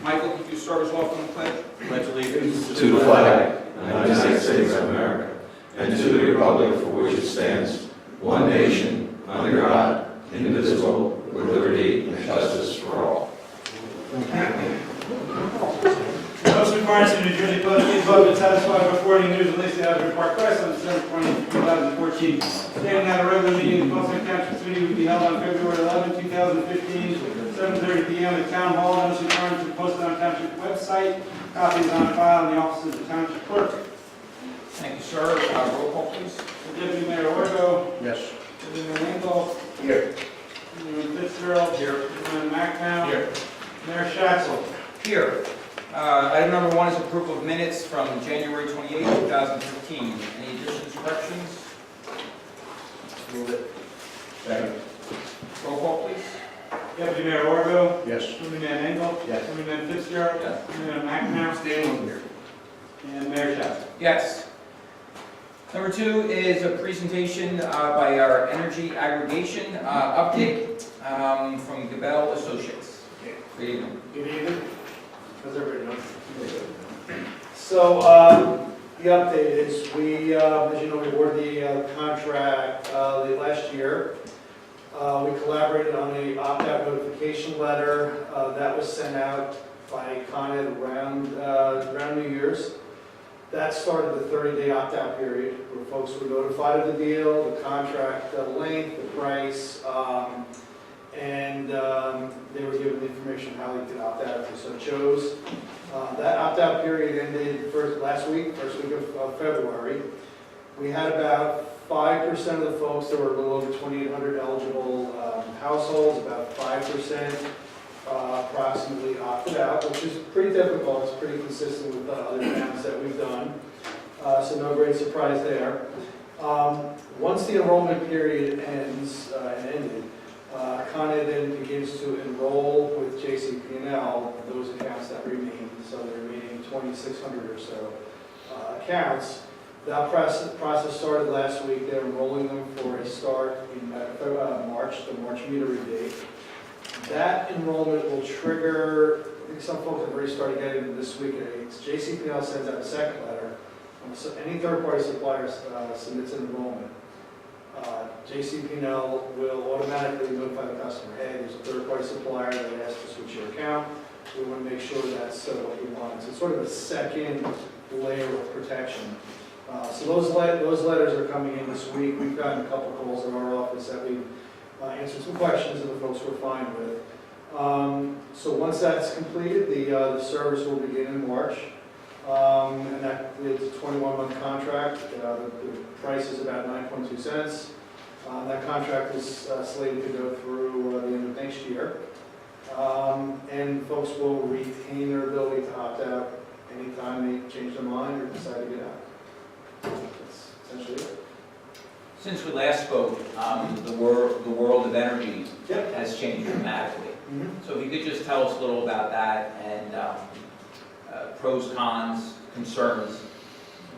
Michael, could you start us off on the pledge? Pledge allegiance to the flag of the United States of America, and to the republic for which it stands, one nation, under God, indivisible, with liberty and justice for all. Most requirements in New Jersey Public Meetings Law have been satisfied by forwarding news released to the Asbury Park Press on December 20, 2014. Stating that a regular meeting of the ToCN Township Committee would be held on February 11, 2015, 7:30 p.m. at Town Hall. Notice requirements are posted on the Township website. Copies on file in the offices of the Township Clerk. Thank you, sir. Roll call, please. Deputy Mayor Orgo. Yes. Deputy Mayor Engel. Here. Deputy Mayor Fitzgerald. Here. Deputy Mayor McNow. Here. Mayor Schatzel. Here. Item number 1 is approval of minutes from January 28, 2015. Any additions, corrections? Move it. Second. Roll call, please. Deputy Mayor Orgo. Yes. Deputy Mayor Engel. Yes. Deputy Mayor Fitzgerald. Yes. Deputy Mayor McNow. Stand here. And Mayor Schatzel. Yes. Number 2 is a presentation by our energy aggregation update from Gabel Associates. Good evening. Good evening. How's everybody doing? So, the update is we, as you know, we awarded the contract late last year. We collaborated on a opt-out notification letter that was sent out by Con Ed around New Year's. That started the 30-day opt-out period where folks were notified of the deal, the contract length, the price, and they were given the information how they could opt out if they so chose. That opt-out period ended first week of February. We had about 5% of the folks that were a little over 2,800 eligible households, about 5% approximately opted out, which is pretty typical. It's pretty consistent with the other towns that we've done. So no great surprise there. Once the enrollment period ends and ended, Con Ed then begins to enroll with JCP&L those accounts that remain, so the remaining 2,600 or so accounts. That process started last week. They're enrolling them for a start in March, the March meter date. That enrollment will trigger, I think some folks have already started getting it this week. JCP&L sends out a second letter. So any third-party supplier submits an enrollment. JCP&L will automatically notify the customer, hey, there's a third-party supplier that asked to switch your account. We want to make sure that's what you want. So it's sort of a second layer of protection. So those letters are coming in this week. We've gotten a couple calls in our office that we've answered some questions and the folks were fine with. So once that's completed, the service will begin in March. And that is a 21-month contract. The price is about 9.2 cents. That contract is slated to go through the end of next year. And folks will retain their ability to opt out anytime they change their mind or decide to get out. That's essentially it. Since we last spoke, the world of energy Yep. has changed dramatically. Mm-hmm. So if you could just tell us a little about that and pros, cons, concerns,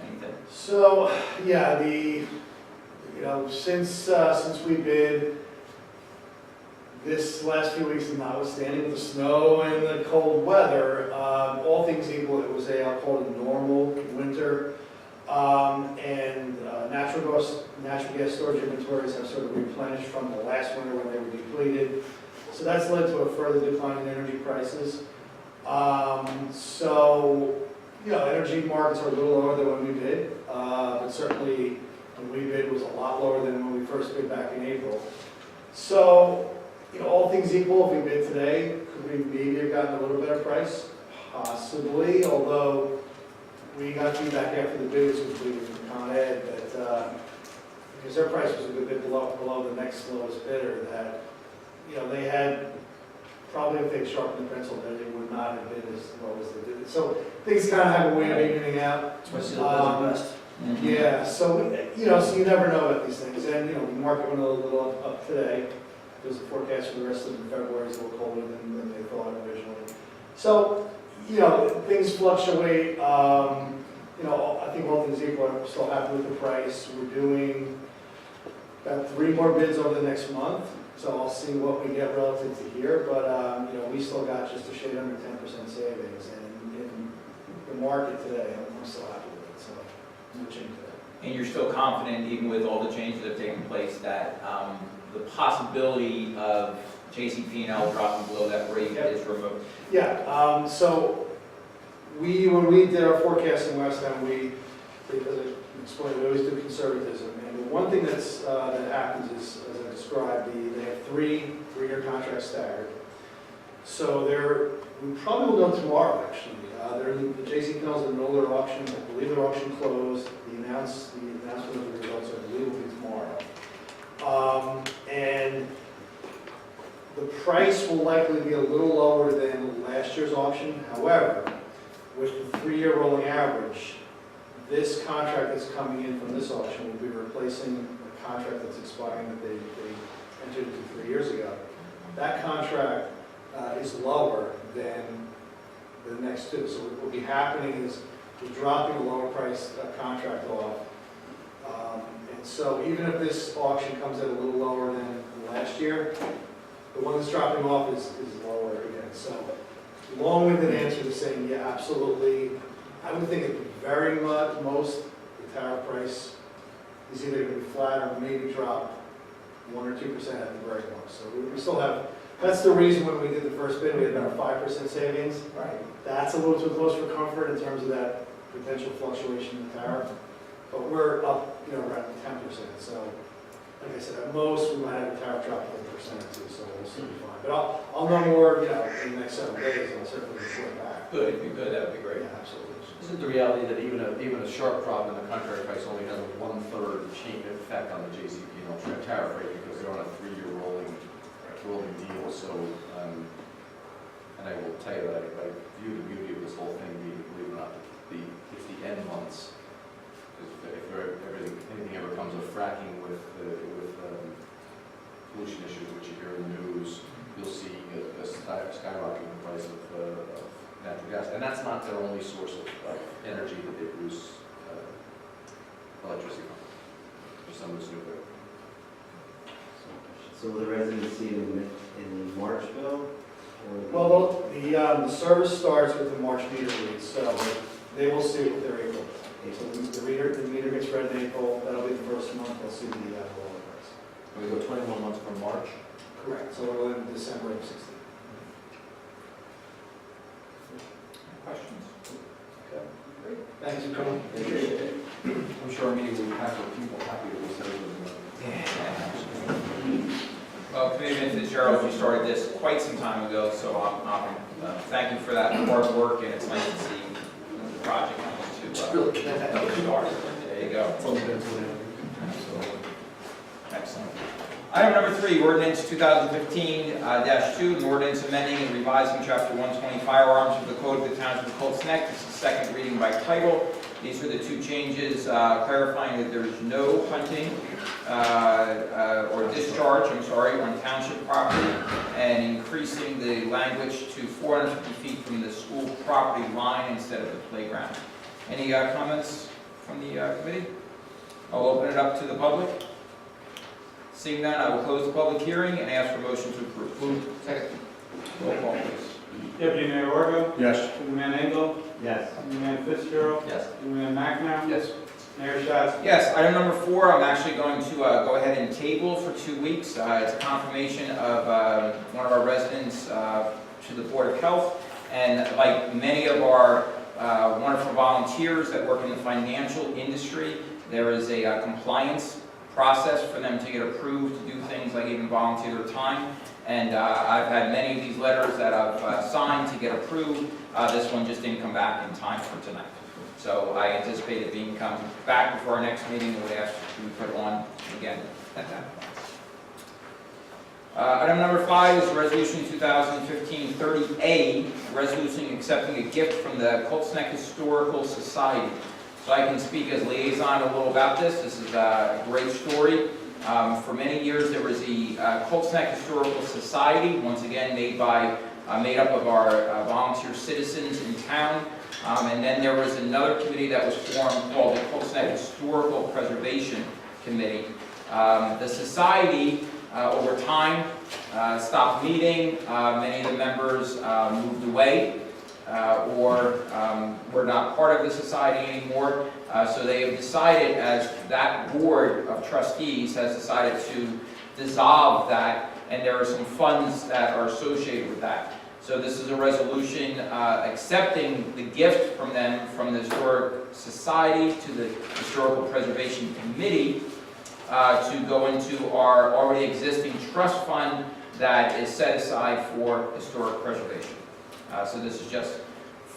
anything. So, yeah, since we bid this last few weeks, notwithstanding the snow and the cold weather, all things equal, it was I'll call it a normal winter. And natural gas storage inventories have sort of replenished from the last winter when they were depleted. So that's led to a further decline in energy prices. Energy markets are a little lower than when we bid, but certainly when we bid was a lot lower than when we first bid back in April. So, all things equal, if we bid today, could we maybe have gotten a little better price? Possibly, although we got feedback after the bid was completed from Con Ed that because their price was a good bit below the next lowest bidder, that they had probably if they sharpened the pencil, they would not have bid as low as they did. So things kind of have a way of evening out. Yeah, so so you never know about these things, and the market went a little up today. There's a forecast for the rest of February is a little colder than they thought originally. So things fluctuate. I think all things equal, I'm still happy with the price. We're doing about 3 more bids over the next month. So I'll see what we get relative to here, but, we still got just a shade under 10% savings, and in the market today, I'm still happy with it, so no change there. And you're still confident, even with all the changes that have taken place, that the possibility of JCP&L dropping below that rate is removed? Yeah, so when we did our forecasting last time, as I explained, we always do conservatism. And the one thing that happens is, as I described, they have three-year contracts staggered. So we probably will know tomorrow, actually. The JCP&L is in the middle of their auction. I believe their auction closed. The announcement of the results, I believe, will be tomorrow. And the price will likely be a little lower than last year's auction. However, with the 3-year rolling average, this contract that's coming in from this auction will be replacing a contract that's expiring that they entered into 3 years ago. That contract is lower than the next two. So what will be happening is we're dropping a lower price contract off. And so even if this auction comes in a little lower than last year, the one that's dropping off is lower again. So long-winded answer to saying, yeah, absolutely. I would think at the very most, the tariff price is either going to be flat or maybe drop 1 or 2% at the very most. So we still have, that's the reason when we did the first bid, we had about a 5% savings. Right. That's a little too close for comfort in terms of that potential fluctuation in the tariff. But we're up, around 10%. So, like I said, at most, we might have a tariff drop of 1% or 2, so we'll still be fine. But I'll know more, in the next several days, and I'll certainly report back. Good, if you could, that would be great. Yeah, absolutely. Isn't the reality that even a sharp drop in the contract price only has a 1/3 change effect on the JCP&L tariff rate because they're on a 3-year rolling deal? So, and I will tell you that I view the beauty of this whole thing being, believe it or not, it's the end months. If anything ever comes of fracking with pollution issues, which you hear in the news, you'll see a skyrocketing price of natural gas. And that's not their only source of energy that they produce electricity from. There's some of this nuclear. So will the residents see it in the March bill? Well, the service starts with the March meter reads, so they will see it with their April. So the meter gets read in April, that'll be the first month, they'll see the lower price. We go 21 months from March. Correct. So it'll end December of 16. Questions? Okay. Great. Thanks for coming. I'm sure our meeting will be packed with people happy that we said Well, Committeeman Fitzgerald, you started this quite some time ago, so I'm thank you for that hard work, and it's nice to see the project coming to start. There you go. Absolutely. Excellent. Item number 3, ordinance 2015-2, an ordinance amending and revising Chapter 120 firearms of the Code of the Township of Colts Neck. This is second reading by title. These are the 2 changes, clarifying that there is no hunting or discharge, on township property, and increasing the language to 450 feet from the school property line instead of the playground. Any comments from the committee? I'll open it up to the public. Seeing none, I will close the public hearing and ask for motion to approve. Move. Second. Roll call, please. Deputy Mayor Orgo? Yes. Deputy Mayor Engel? Yes. Deputy Mayor Fitzgerald? Yes. Deputy Mayor McNamara? Yes. Mayor Schatz? Yes, item number 4, I'm actually going to go ahead and table for 2 weeks. It's a confirmation of one of our residents to the Board of Health. And like many of our wonderful volunteers that work in the financial industry, there is a compliance process for them to get approved to do things like even volunteer their time. And I've had many of these letters that I've signed to get approved. This one just didn't come back in time for tonight. So I anticipate it being come back before our next meeting, and would ask to be put on again at that point. Item number 5 is Resolution 2015-30A, a resolution accepting a gift from the Colts Neck Historical Society. So I can speak as liaison a little about this. This is a great story. For many years there was the Colts Neck Historical Society, once again made up of our volunteer citizens in town. And then there was another committee that was formed called the Colts Neck Historical Preservation Committee. The society, over time, stopped meeting. Many of the members moved away or were not part of the society anymore. So they have decided, as that board of trustees has decided to dissolve that, and there are some funds that are associated with that. So this is a resolution accepting the gift from them, from the Historic Society to the Historical Preservation Committee, to go into our already existing trust fund that is set aside for historic preservation. So this is just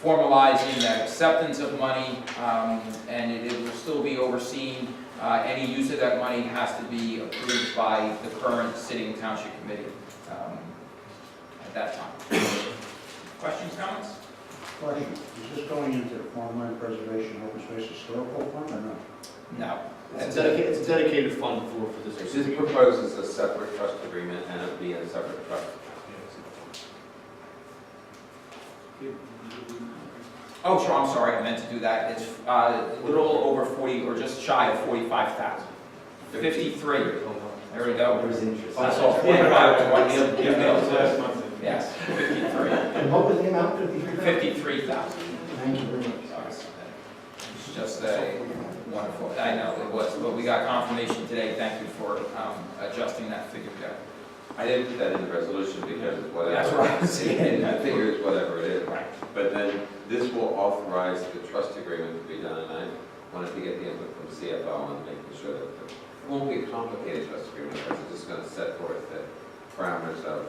formalizing that acceptance of money, and it will still be overseen. Any use of that money has to be approved by the current sitting township committee at that time. Questions, comments? Question, is this going into the farmland preservation open space historical fund or no? No. It's a dedicated fund for this. This proposes a separate trust agreement and it'll be a separate trust. Oh, sure, I'm sorry, I meant to do that. It's a little over 40, or just shy of 45,000. 53. There we go. There was interest. I saw 45 to one. Last month. Yes, 53. And what was the amount? 53,000. Thank you very much. It's just a wonderful, I know it was, but we got confirmation today. Thank you for adjusting that figure there. I didn't put that in the resolution because it's whatever. That's what I was saying. I figure it's whatever it is. Right. But then this will authorize the trust agreement to be done, and I wanted to get the input from CFO on making sure that it won't be a complicated trust agreement, because it's just going to set forth the parameters of,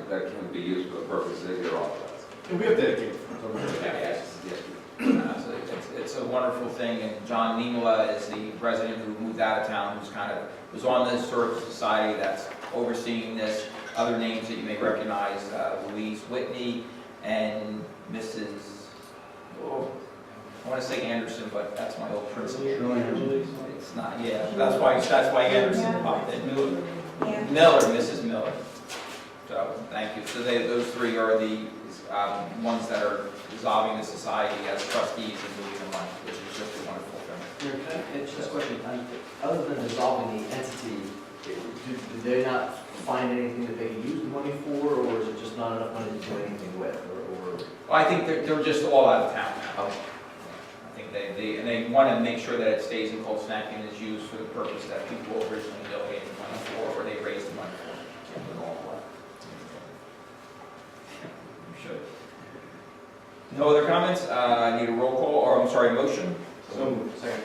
that can be used for the purposes that you're authorized. And we have dedicated funds. Yes. Yes. So it's a wonderful thing, and John Niemola is the resident who moved out of town, who's was on the Historical Society that's overseeing this. Other names that you may recognize, Louise Whitney and Mrs., I want to say Anderson, but that's my old principal. It's not, yeah, that's why Anderson popped in. Miller, Mrs. Miller. So, thank you. So those three are the ones that are dissolving the society as trustees and moving the money, which is just a wonderful thing. It's just a question, other than dissolving the entity, do they not find anything that they can use the money for, or is it just not enough money to do anything with, or? Well, I think they're just all out of town now. Okay. I think they want to make sure that it stays in Cold Snack and is used for the purpose that people originally donated money for, or they raised the money for. Can't put it all away. You should. No other comments? I need a roll call, or I'm sorry, motion? So moved. Second.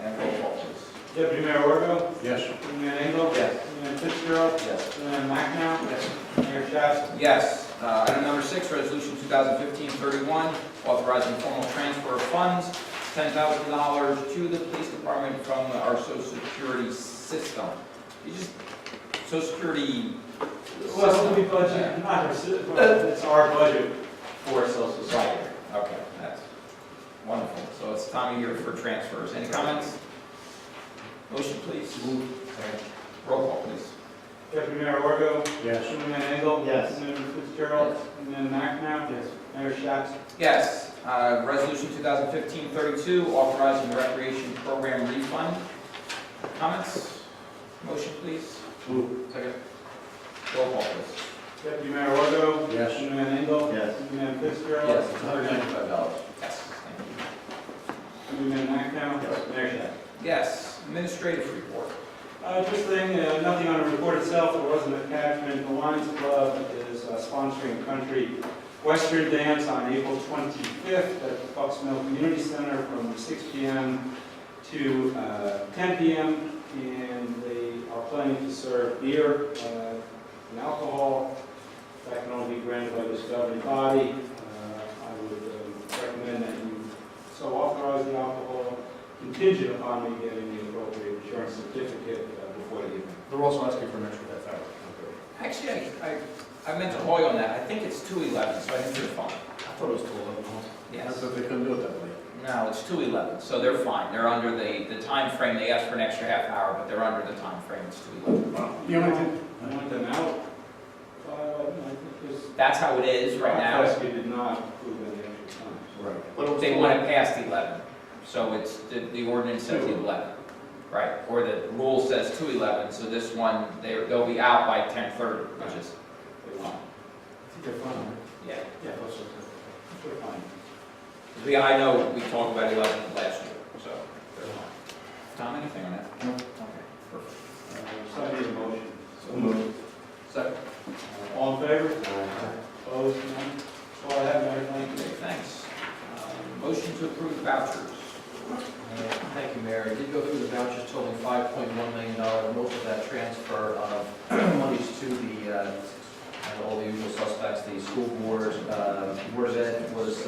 And roll call, please. Deputy Mayor Wargo? Yes. Deputy Mayor Engel? Yes. Deputy Mayor Fitzgerald? Yes. Deputy Mayor Macnow? Yes. Mayor Shasta? Yes. Item number 6, resolution 2015-31, authorizing formal transfer of funds, $10,000 to the police department from our social security system. Social security Well, we budget, not it's our budget for social society. Okay, that's wonderful. So it's time of year for transfers. Any comments? Motion, please. Roll call, please. Deputy Mayor Wargo? Yes. Deputy Mayor Engel? Yes. Deputy Mayor Fitzgerald? Deputy Mayor Macnow? Yes. Mayor Shasta? Yes. Resolution 2015-32, authorizing the recreation program refund. Comments? Motion, please. Second. Roll call, please. Deputy Mayor Wargo? Yes. Deputy Mayor Engel? Yes. Deputy Mayor Fitzgerald? Yes, it's $195. Yes, thank you. Deputy Mayor Macnow? Yes. Mayor Shasta? Yes, administrative report. Just saying, nothing on the report itself, there was an attachment. The Lions Club is sponsoring country western dance on April 25th at the Bucks Mill Community Center from 6 p.m. to 10 p.m. And they are planning to serve beer and alcohol. That can only be granted by this governing body. I would recommend that you so authorize the alcohol contingent upon me getting the appropriate insurance certificate before the event. They're also asking for an extra half hour. Actually, I meant to hold you on that. I think it's 2:11, so I think they're fine. I thought it was 2:11. I Yes. thought they couldn't do it that late. No, it's 2:11, so they're fine. They're under the time frame. They asked for an extra half hour, but they're under the time frame. It's 2:11. The only thing, I want them out. I think this. That's how it is right now. We did not approve any extra time. Right. But it was They want it past 11, so it's, the ordinance says 11. Right, or the rule says 2:11, so this one, they'll be out by 10:30, which is fine. I think they're fine, right? Yeah. Yeah, that's okay. They're fine. I know we talked about 11 last year, so they're fine. Tom, anything on that? No. Okay, perfect. So I need a motion. So moved. Second. All in favor? Opposed? None? That's all I have, Mayor. Thank you. Okay, thanks. Motion to approve vouchers. Thank you, Mayor. I did go through the vouchers totaling $5.1 million. Most of that transfer of monies to the, all the usual suspects, the school board, Board of Ed was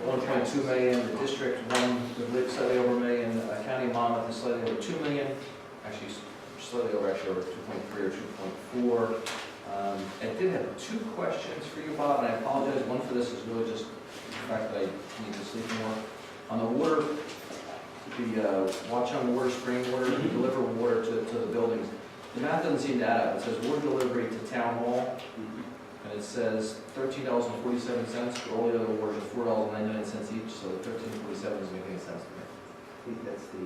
$1.2 million, the district slightly over $1 million, County of Monmouth is slightly over $2 million, actually slightly over 2.3 or 2.4. I did have two questions for you, Bob, and I apologize. One for this is really just the fact that I need to sleep more. On the water, the watch on water, spring water, deliver water to the buildings. The math doesn't seem to add up. It says water delivery to town hall, and it says $13.47, but all the other waters are $4.99 each, so the $13.47 doesn't make any sense to me. I think that's the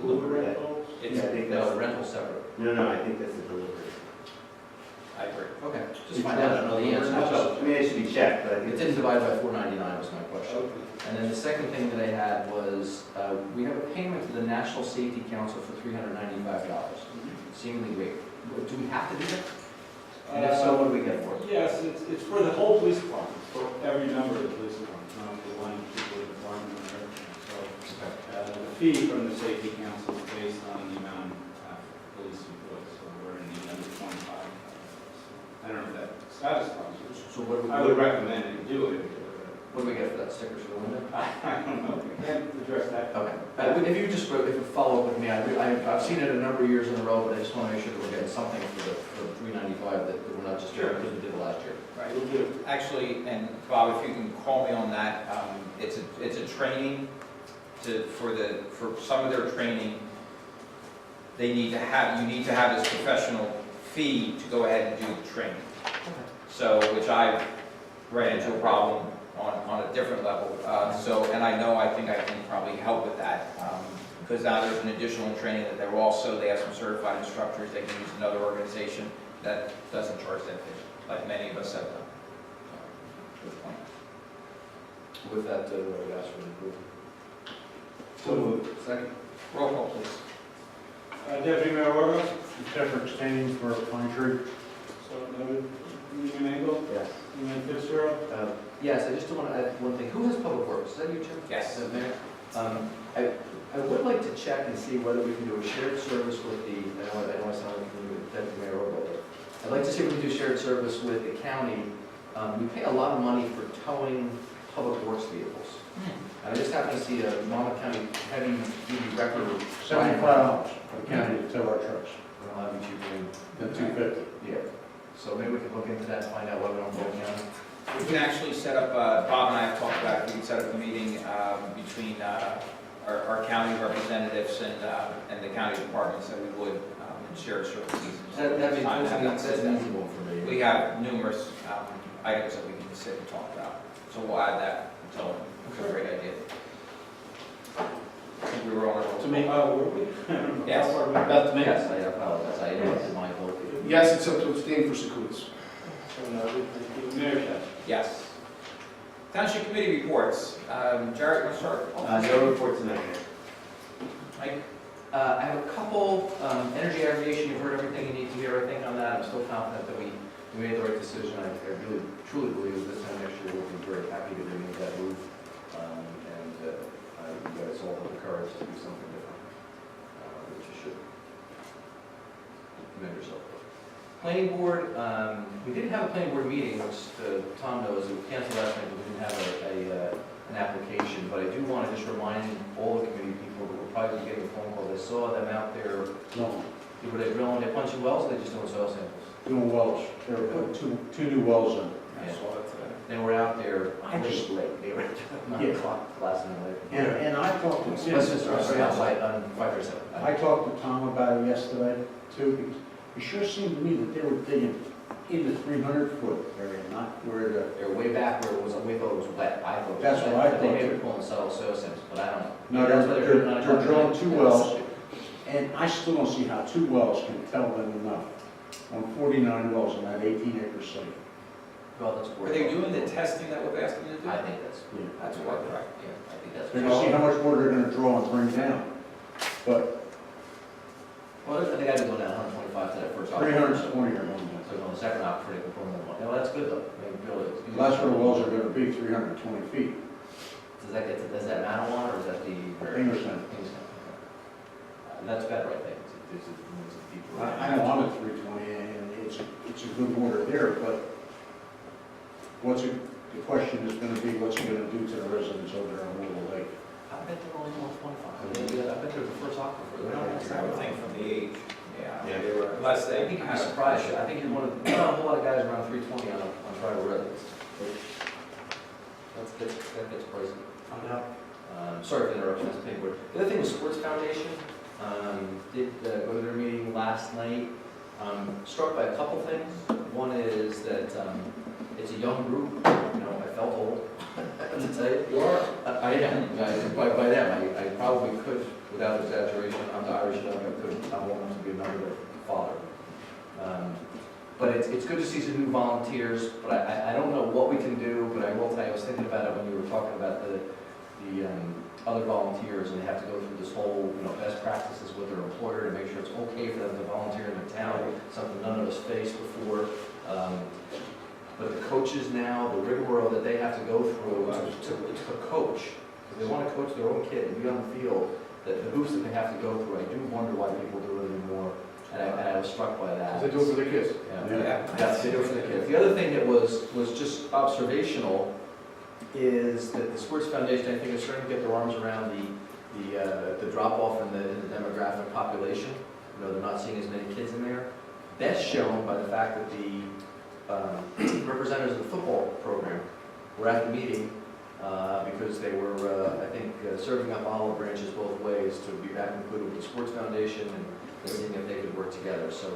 Delivery delivery. rentals? Yeah, I think No, that's, the rental's separate. no, I think that's the delivery. I agree. Okay, just find out, I don't know the answer. I mean, it should be checked, but I think. It didn't divide by $4.99 was my question. And then the second thing that I had was, we have a payment to the National Safety Council for $395. Seemingly great. Do we have to do that? And if so, what do we get for it? Yes, it's for the whole police department, for every member of the police department, not for one particular department or everything. So, the fee from the safety council is based on the amount of police employees, so we're in the under 25. I don't know if that satisfies you. So what do we, I would recommend that you do it. what do we get for that, stickers for the window? I don't know, we can't address that. Okay. If you just, if you follow up with me, I've seen it a number of years in a row, but I just want to make sure that we're getting something for the $395, that we're not just doing because we did it last year. Right, we'll do. Actually, and Bob, if you can call me on that, it's a training for some of their training, you need to have this professional fee to go ahead and do the training. So, which I ran into a problem on a different level. And I think I can probably help with that, because now there's an additional training that they have some certified instructors, they can use another organization that doesn't charge that fee, like many of us have done. So, good point. With that, I would ask for the approval. So moved. Second. Roll call, please. Deputy Mayor Wargo? Except for abstaining for pine tree. So noted. Newman Engel? Yes. Newman Fitzgerald? Yes, I just want to add one thing. Who has public works? Is that you, Jim? Yes. Is that Mayor? I would like to check and see whether we can do a shared service with the, I know I sound like a Deputy Mayor Robo, but I'd like to see if we can do shared service with the county. We pay a lot of money for towing public works vehicles. And I just happened to see a Monmouth County heavy duty record. $75 for the county to tow our trucks. Well, that'd be cheaper than Then $250. Yeah. So maybe we can look into that, find out why we don't go county. We can actually set up, Bob and I have talked about it, we can set up a meeting between our county representatives and the county departments that we would share services. That'd be, Time to have that that's sit an down. easy one for me. We have numerous items that we can sit and talk about, so we'll add that, so it's a great idea. I think we were on a roll. To me, were we? Yes. About to make, Yes, I apologize, I interrupted Michael. yes, except to abstain for Secouris. So noted. Mayor Shep? Yes. Township committee reports. Jared, want to start? No report tonight. Mike? I have a couple, energy aggregation, you've heard everything you need to hear, everything on that. I'm still confident that we made the right decision. I really, truly believe that this time next year we'll be very happy to make that move. You guys all have the courage to do something different, which you should commend yourself for. Planning board, we didn't have a planning board meeting, which Tom knows, it was canceled last night, we didn't have an application, but I do want to just remind all the committee people that we'll probably be getting a phone call. They saw them out there, No, were they drilling, they punching wells, or they just doing soil samples? doing wells. They were putting two new wells in. I saw that today. They were out there I just- late, they were at 9 Yeah. o'clock last night. And I talked to Westminster, sorry, Tim. outside on 537. I talked to Tom about it yesterday too, because it sure seemed to me that they were digging in the 300-foot area, not where the, They're way back back where it was, we thought it was wet, I thought it was That's wet. what I But they thought, may too. be pulling soil sims, but I don't know. No, That's what they're not- drilling two that's- wells, and I still don't see how 2 wells can tell them enough on 49 wells in that 18-acre site. Well, that's. Are they doing the testing that we've asked them to do? I think that's, That's what, right? yeah, I think that's. They're gonna see how much water they're gonna draw and bring down. But Well, I think I'd be going down 125 to that first. option. 320 are going down. So on the second operating for more. Well, that's good though. I mean, really. it's- That's where the wells are gonna be, 320 feet. Does that Manawan or is that the? Ingersoll. That's better, I think. It's a deeper. I know I'm at 320, and it's a good water there, but the question is gonna be, what's it gonna do to the residents over there on Little Lake? I bet they're only 125. I bet they're the first aquifer. They're not- I would think from the age, yeah. Yeah. They were, unless I they. think you'd be surprised. I think you're one of, not a whole lot of guys around 320 on tribal residents. That gets pricey. Sorry for the interruption, that's paperwork. The other thing was Sports Foundation, did go to their meeting last night. Struck by a couple things. One is that it's a young group, you know, I felt old, I have to tell you. You are. I am, by them, I probably could, without exaggeration, I'm the Irish dog, I could, I won't want to be another father. But it's good to see some new volunteers, but I don't know what we can do, but I will tell you, I was thinking about it when you were talking about the other volunteers, and they have to go through this whole, you know, best practices with their employer to make sure it's okay for them to volunteer in the town, something none of us faced before. But the coaches now, the rigmarole that they have to go through to coach, if they want to coach their own kid and be on the field, the hoops that they have to go through, I do wonder why people do it anymore, and I was struck by that. They do it for their kids. Yeah, yes, they do it for the kids. The other thing that was just observational is that the Sports Foundation, I think, is starting to get their arms around the drop-off in the demographic population. You know, they're not seeing as many kids in there. That's shown by the fact that the representatives of the football program were at the meeting because they were, I think, serving up olive branches both ways to be back included with the Sports Foundation and seeing if they could work together. So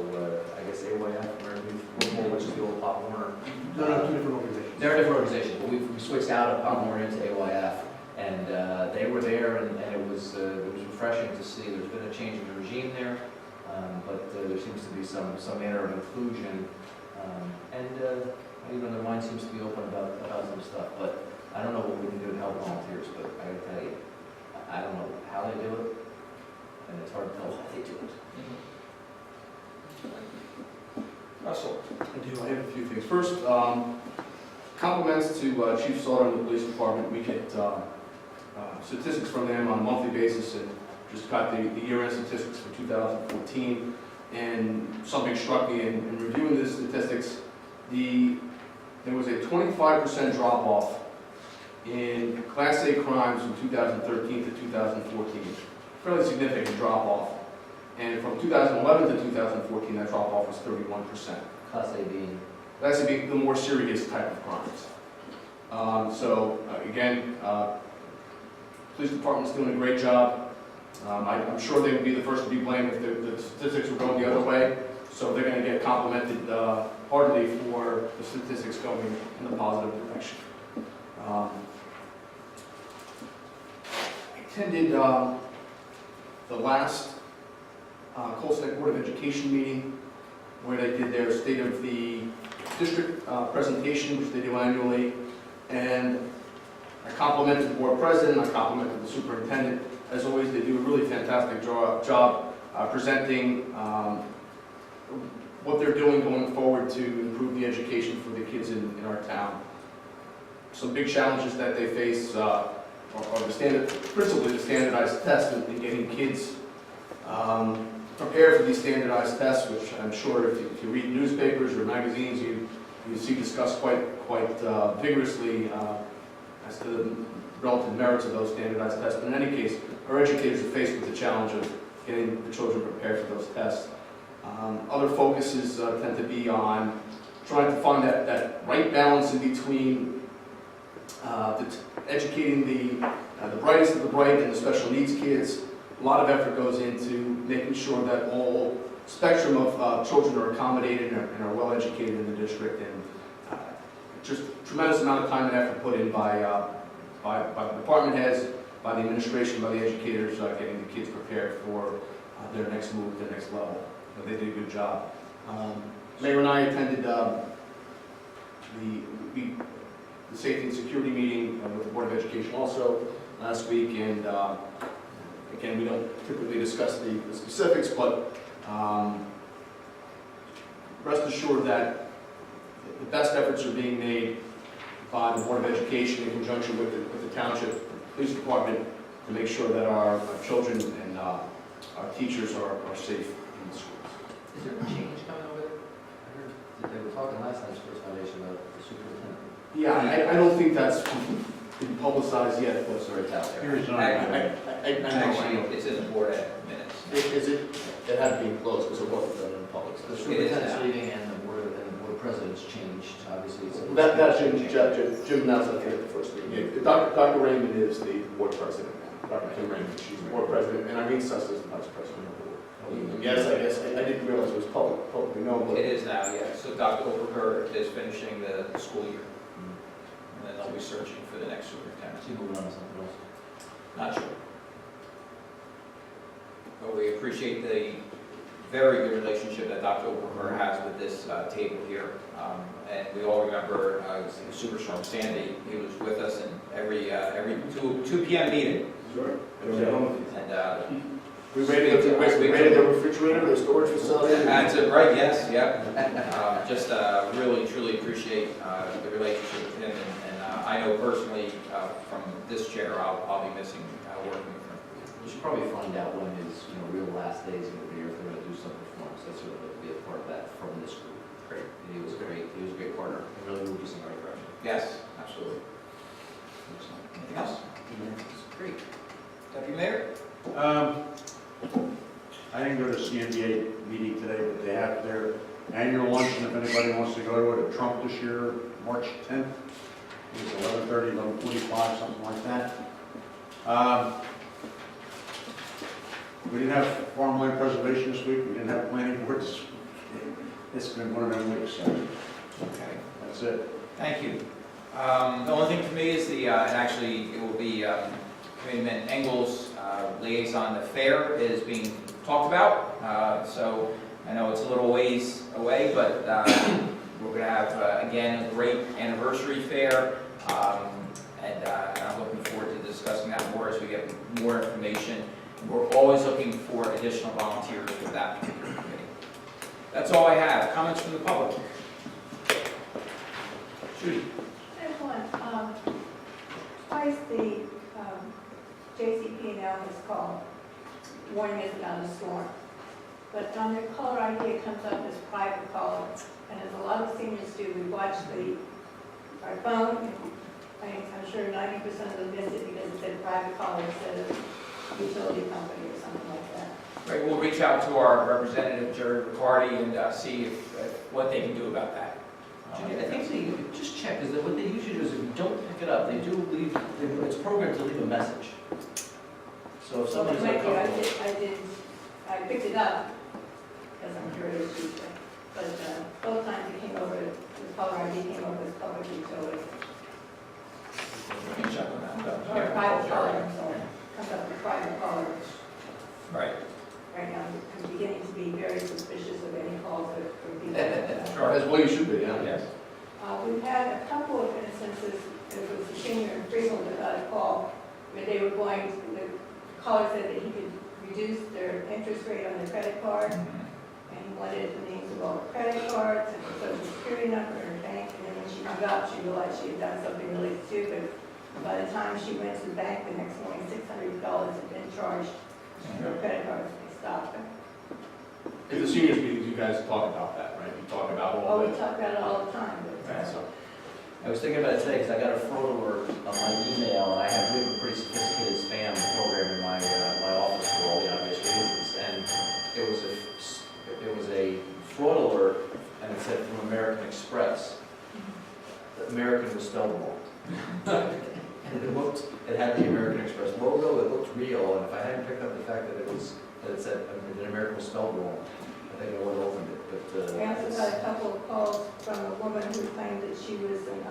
I guess AYF, American Youth Football, which is the old Pop Warner. No, no, 2 different organizations. They're a different organization, but we switched out of Pop Warner into AYF, and they were there, and it was refreshing to see. There's been a change in the regime there, but there seems to be some manner of inclusion, and even their mind seems to be open about some stuff. But I don't know what we can do to help volunteers, but I gotta tell you, I don't know how they do it, and it's hard to tell why they do it. Russell. I do, I have a few things. First, compliments to Chief Sauter and the police department. We get statistics from them on a monthly basis, and just got the year-end statistics for 2014. And something struck me in reviewing the statistics. There was a 25% drop-off in Class A crimes from 2013 to 2014. Fairly significant drop-off. And from 2011 to 2014, that drop-off was 31%. Class A being. That's the more serious type of crimes. Again, police department's doing a great job. I'm sure they would be the first to be blamed if the statistics were going the other way. So they're going to get complimented heartily for the statistics going in the positive direction. I attended the last Colts Neck Board of Education meeting, where they did their State of the District presentation, which they do annually, and I complimented the board president, I complimented the superintendent. As always, they do a really fantastic job presenting what they're doing going forward to improve the education for the kids in our town. Some big challenges that they face are principally the standardized tests and getting kids prepare for these standardized tests, which I'm sure if you read newspapers or magazines, you see discussed quite vigorously as to the relative merits of those standardized tests. But in any case, our educators are faced with the challenge of getting the children prepared for those tests. Other focuses tend to be on trying to find that right balance in between educating the brightest of the bright and the special needs kids. A lot of effort goes into making sure that all spectrum of children are accommodated and are well educated in the district. And just tremendous amount of time and effort put in by the department heads, by the administration, by the educators, getting the kids prepared for their next move, their next level. But they did a good job. Mayor and I attended the safety and security meeting with the Board of Education also last week, and again, we don't typically discuss the specifics, but rest assured that the best efforts are being made by the Board of Education in conjunction with the Township Police Department to make sure that our children and our teachers are safe in the schools. Is there a change coming over there? I heard that they were talking last night's First Foundation about the superintendent. Yeah, I don't think that's been publicized yet, but So it's out there. Here's on. Actually, it's in the board minutes. is it? It had to be closed because it wasn't done in the public. The It is superintendent's now. leaving and the board president's changed, obviously. That's Jim announced that at the first meeting. Yeah, Dr. Raymond is the board president now. Dr. Kim Raymond, she's the board president, and Irene Suss is the vice president of the board. And yes, I guess, I didn't realize it was publicly known, but It is now, yeah. So Dr. Oberger is finishing the school year. And then they'll be searching for the next superintendent. Is he moving on to something else? Not sure. But we appreciate the very good relationship that Dr. Oberger has with this table here. And we all remember Superstorm Sandy. He was with us in every 2 p.m. meeting. sure. And We raided the refrigerator, the storage facility. that's it, right, yes, yep. Just really, truly appreciate the relationship with him. And I know personally from this chair, I'll be missing working with him. We should probably find out when his, real last days are going to be, or if they're going to do something for him. So that's sort of like to be a part of that from this group. Great. He was a great partner. He really moved us in the right direction. Yes, absolutely. Anything else? Great. Deputy Mayor? I didn't go to CNBA meeting today, but they have their annual luncheon, if anybody wants to go to it, at Trump this year, March 10th. It's 11:30, 11:45, something like that. We didn't have farmland preservation this week, we didn't have planning board this week. It's been one of them weeks, so Okay. that's it. Thank you. The only thing for me is and actually it will be Committeeman Engel's liaison. The fair is being talked about, so I know it's a little ways away, but we're going to have, again, a great anniversary fair, and I'm looking forward to discussing that more as we get more information. We're always looking for additional volunteers for that particular committee. That's all I have. Comments from the public? Judy? There's one. Twice the JCP now has called, warning us about a storm. But on their caller ID, it comes up as private caller. And as a lot of seniors do, we watch our phone. I'm sure 90% of them miss it because it said private caller instead of utility company or something like that. Right, we'll reach out to our representative, Jared Riccardi, and see what they can do about that. Judy, I think they just check, because what they usually do is if you don't pick it up, they do leave, it's programmed to leave a message. So if somebody's It might be, uncomfortable. I picked it up because I'm curious usually. But both times it came over, the caller ID came over as public utility. We can check on that. Or private caller, I'm sorry. Comes up as private caller. Right. Right now, I'm beginning to be very suspicious of any calls that from people. like that. Sure. As well you should be, yeah. Yes. We've had a couple of instances, there was a senior in Freeland that got a call where they were going, the caller said that he could reduce their interest rate on their credit card, and he wanted the names of all the credit cards and the social security number and bank, and then when she hung up, she realized she had done something really stupid. By the time she went to the bank the next morning, $600 had been charged for her credit cards, they stopped her. In the seniors meetings, you guys talk about that, right? You talk about all Oh, we the, talk about it all the time, but so. I was thinking about it today, because I got a fraud alert on my email, and we have a pretty sophisticated spam program in my office for all the obvious reasons, and it was a fraud alert, and it said from American Express. American was spelled wrong. And it had the American Express logo, it looked real, and if I hadn't picked up the fact that it said that American was spelled wrong, I think I would have opened it, but. I also got a couple of calls from a woman who claimed that she was an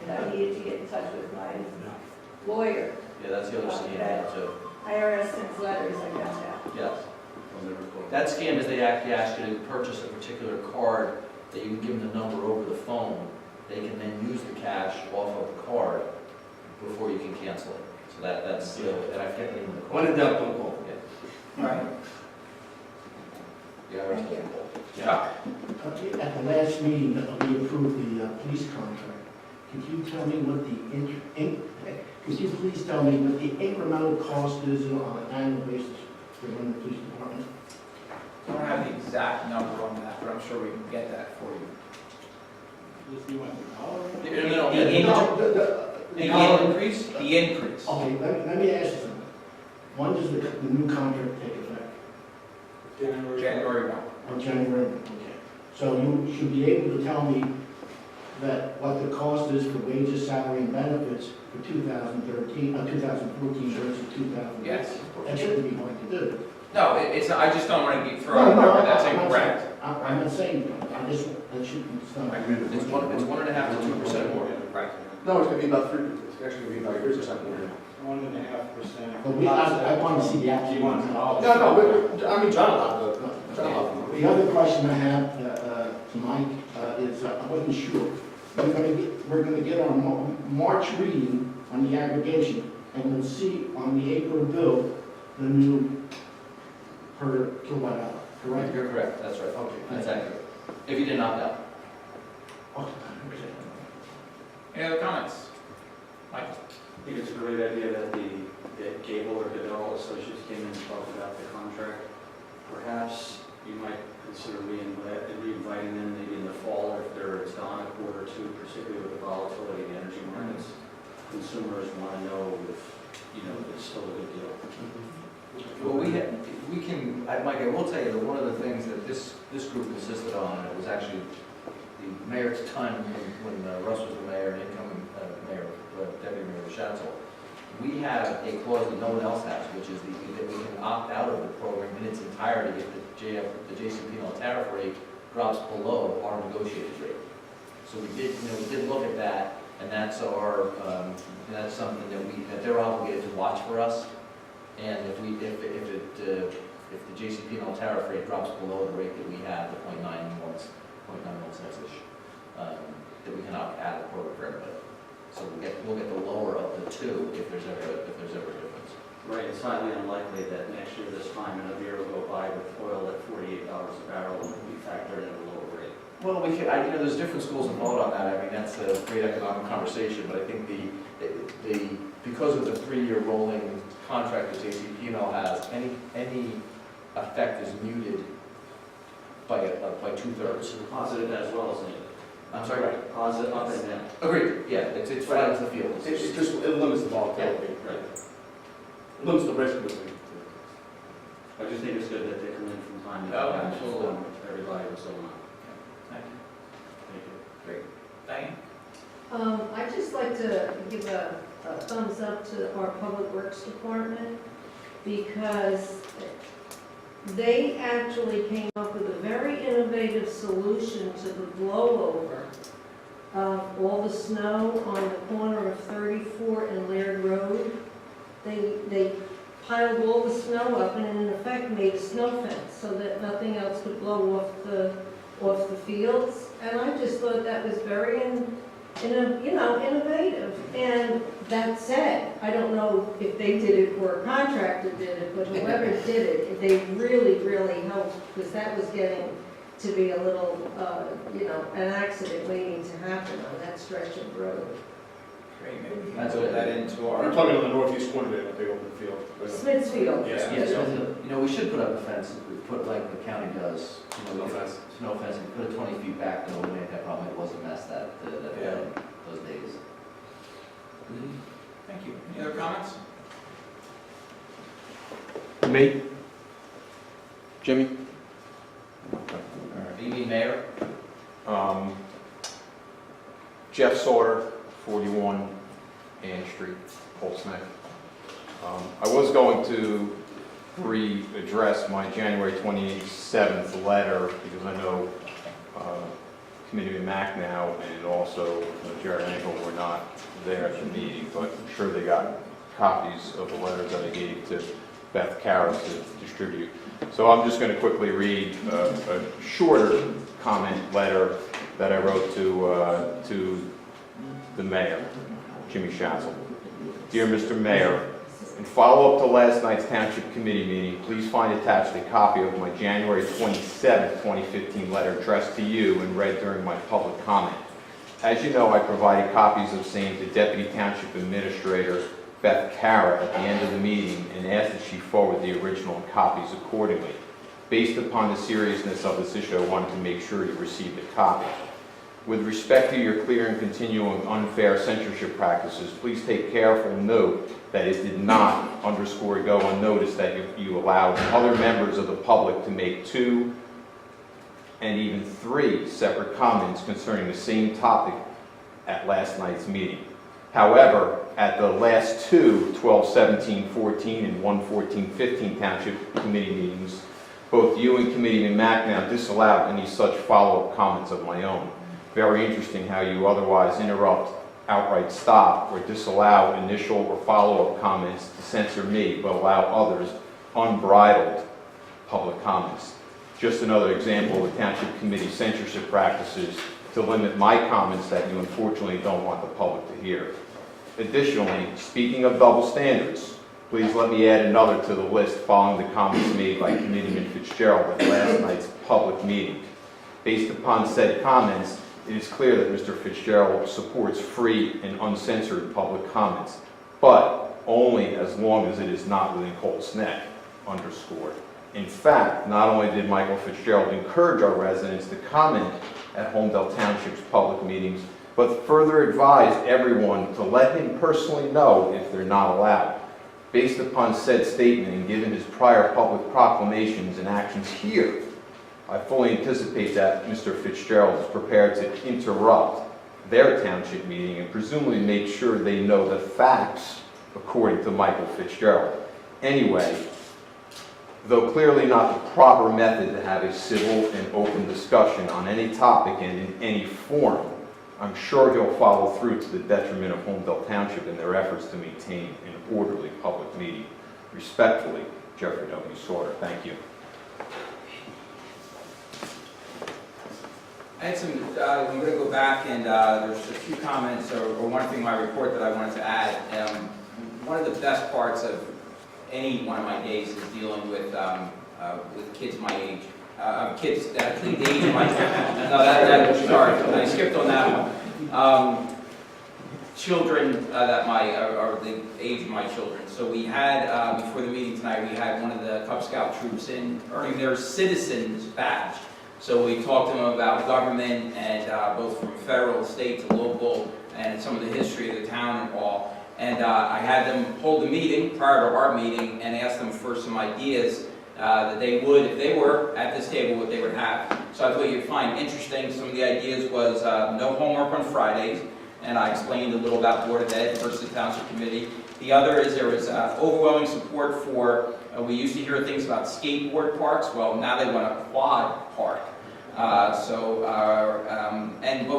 and I needed to get in touch with my lawyer. Yeah, that's the other scam now too. IRS sends letters, I found out. Yes. That scam is they actually ask you to purchase a particular card that you can give them the number over the phone. They can then use the cash off of the card before you can cancel it. So that's, and I forget the name of the card. When in doubt, don't call. Yeah. Right. Yeah, I Thank you. Chuck? Okay, at the last meeting, we approved the police contract. Could you tell me what could you please tell me what the incremental cost is on an annual basis for running the police department? I don't have the exact number on that, but I'm sure we can get that for you. The increase? The increase. Okay, let me ask you something. When does the new contract take effect? January 1. On January, okay. So you should be able to tell me that what the cost is for wages, salary, and benefits for 2014 versus 2000. Yes. That shouldn't be hard to do. No, it's not, I just don't want to get thrown a number that's incorrect. I'm not saying, that shouldn't be done. It's 1.5% to 2% more. Right. No, it's gonna be about 3, it's actually gonna be about 3% more. 1.5%. But I want to see the actual ones. I mean, John allowed The other question I have to Mike is, I wasn't sure. We're gonna get our March reading on the aggregation, and we'll see on the April bill, the new per kilowatt hour, correct? You're correct, that's right. Okay, that's accurate. If you did not know. Okay. Any other comments? Mike? I think it's a great idea that that Gable or Goodell Associates came in and talked about the contract. Perhaps you might consider re-inviting them maybe in the fall if it's gone a quarter or two, particularly with the volatility of the energy markets. Consumers want to know if, it's still a good deal. Well, Mike, I will tell you that one of the things that this group insisted on, and it was actually the mayor's time when Russ was the mayor and incoming mayor, Deputy Mayor Schatzel, we have a clause that no one else has, which is that we can opt out of the program in its entirety if the JCP&L tariff rate drops below our negotiated rate. So we did look at that, and that's that's something that they're obligated to watch for us. And if the JCP&L tariff rate drops below the rate that we have, the 0.91 cents-ish, that we can opt out of the program for everybody. So we'll get the lower of the two if there's ever a difference. Right, it's highly unlikely that next year this time another year will go by with oil at $48 a barrel and we factor in at a lower rate. Well, there's different schools of thought on that. I mean, that's a great economic conversation, but I think because of the 3-year rolling contract that JCP&L has, any effect is muted by 2/3. Positive as well as negative. I'm sorry. Right, positive up and down. Agreed. Yeah, it's flat as the field. It limits the volatility. Right. It limits the risk of it. I just think it's good that they come in from time to Oh, time. absolutely. To inform everybody what's going on. Thank you. Thank you. Great. Diane? I'd just like to give a thumbs up to our Public Works Department because they actually came up with a very innovative solution to the blowover of all the snow on the corner of 34 and Laird Road. They piled all the snow up and in effect made a snow fence so that nothing else could blow off the fields. And I just thought that was very innovative. And that said, I don't know if they did it or a contractor did it, but whoever did it, they really, really helped because that was getting to be a little, an accident waiting to happen on that stretch of road. Great, maybe we can That's put it. that into We're our, talking on the northeast corner there, that big open field. Smithfield. Yes. Yes, we should put up a fence, we put like the county does. Snow fence. Snow fence, and put it 20 feet back to eliminate that problem. It was a mess those days. thank you. Any other comments? Me? Jimmy? You mean mayor? Jeff Sauter, 41 Ann Street, Coltsneck. I was going to readdress my January 27th letter because I know Committeeman Macnow and also Jared Engel were not there at the meeting, but I'm sure they got copies of the letters that I gave to Beth Karras to distribute. So I'm just going to quickly read a shorter comment letter that I wrote to the mayor, Jimmy Schatzel. Dear Mr. Mayor, in follow-up to last night's Township Committee meeting, please find attached a copy of my January 27, 2015 letter addressed to you and read during my public comment. As you know, I provided copies of same to Deputy Township Administrator Beth Kara at the end of the meeting and asked that she forward the original copies accordingly. Based upon the seriousness of this issue, I wanted to make sure you received a copy. With respect to your clear and continuing unfair censorship practices, please take careful note that it did not go unnoticed that you allowed other members of the public to make 2 and even 3 separate comments concerning the same topic at last night's meeting. However, at the last 2, 12/17/14 and 1/14/15 Township Committee meetings, both you and Committeeman Macnow disallowed any such follow-up comments of my own. Very interesting how you otherwise interrupt, outright stop, or disallow initial or follow-up comments to censor me, but allow others unbridled public comments. Just another example of the Township Committee censorship practices to limit my comments that you unfortunately don't want the public to hear. Additionally, speaking of double standards, please let me add another to the list following the comments made by Committeeman Fitzgerald at last night's public meeting. Based upon said comments, it is clear that Mr. Fitzgerald supports free and uncensored public comments, but only as long as it is not within Colts Neck, underscored. In fact, not only did Michael Fitzgerald encourage our residents to comment at Homedale Township's public meetings, but further advised everyone to let him personally know if they're not allowed. Based upon said statement and given his prior public proclamations and actions here, I fully anticipate that Mr. Fitzgerald is prepared to interrupt their township meeting and presumably make sure they know the facts according to Michael Fitzgerald. Anyway, though clearly not the proper method to have a civil and open discussion on any topic and in any forum, I'm sure he'll follow through to the detriment of Homedale Township in their efforts to maintain an orderly public meeting. Respectfully, Jeffrey W. Sauter. Thank you. I had some, I'm going to go back and there's a few comments or one thing in my report that I wanted to add. One of the best parts of any one of my days is dealing with kids my age. Kids that I think the age of my sorry, I skipped on that one. Children that are the age of my children. So we had before the meeting tonight, we had one of the Cub Scout troops in earning their citizens badge. So we talked to them about government and both from federal, state to local, and some of the history of the town and all. And I had them hold a meeting prior to our meeting and ask them for some ideas that they would, if they were at this table, what they would have. So I thought you'd find interesting. Some of the ideas was no homework on Fridays, and I explained a little about Board of Ed versus Township Committee. The other is there was overwhelming support for, we used to hear things about skateboard parks. Well, now they want a quad park. But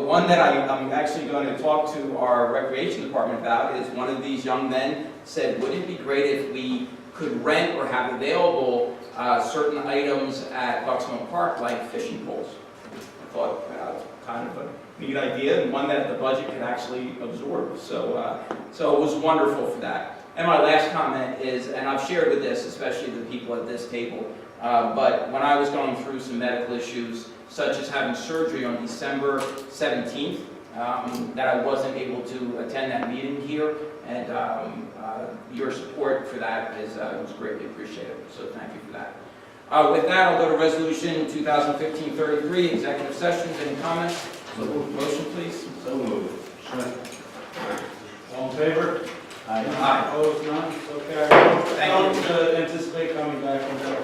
one that I'm actually going to talk to our recreation department about is one of these young men said, wouldn't it be great if we could rent or have available certain items at Bucksmore Park, like fishing poles? I thought kind of a neat idea and one that the budget could actually absorb. So it was wonderful for that. And my last comment is, and I've shared with this, especially the people at this table, but when I was going through some medical issues, such as having surgery on December 17th, that I wasn't able to attend that meeting here, and your support for that was greatly appreciated, so thank you for that. With that, I'll go to Resolution 2015-33, Executive Sessions. Any comments? Motion, please. So moved. All in favor? Aye. Opposed, none, so carried. Thank you. Don't anticipate coming back on that